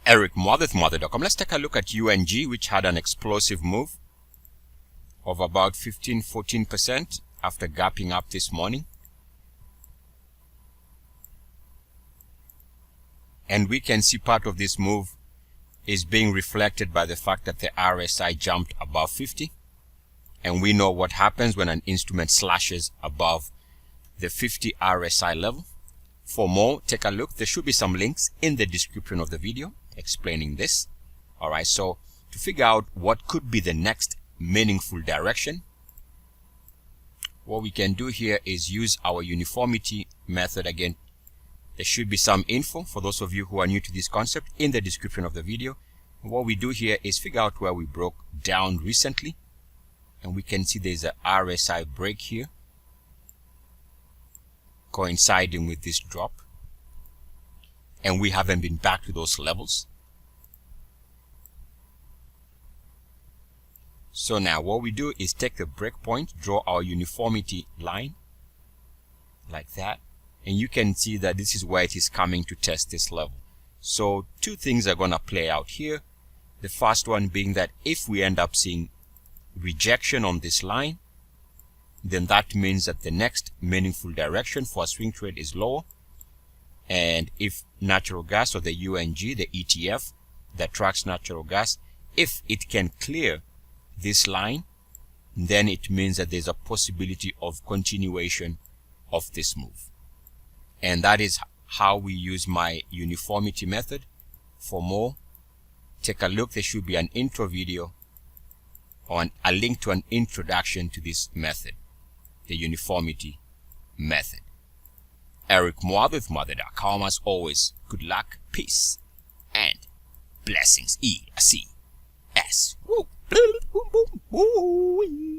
Eric Muathe, Muathe.com. Let's take a look at UNG, which had an explosive move of about 14% after gapping up this morning. And we can see part of this move is being reflected by the fact that the RSI jumped above 50. And we know what happens when an instrument slashes above the 50 RSI level. For more, take a look. There should be some links in the description of the video explaining this. Alright, so to figure out what could be the next meaningful direction, what we can do here is use our uniformity method. Again, there should be some info for those of you who are new to this concept in the description of the video. And what we do here is figure out where we broke down recently. And we can see there's a RSI break here coinciding with this drop. And we haven't been back to those levels. So now what we do is take the breakpoint, draw our uniformity line like that. And you can see that this is where it is coming to test this level. So two things are going to play out here. The first one being that if we end up seeing rejection on this line, then that means that the next meaningful direction for a swing trade is lower. And if natural gas, or the UNG, the ETF that tracks natural gas, if it can clear this line, then it means that there's a possibility of continuation of this move. And that is how we use my uniformity method. For more, take a look. There should be an intro video on a link to an introduction to this method, the uniformity method. Eric Muathe with Muathe.com. As always, good luck, peace, and blessings. ESCS. Woo. Boom, boom, boom.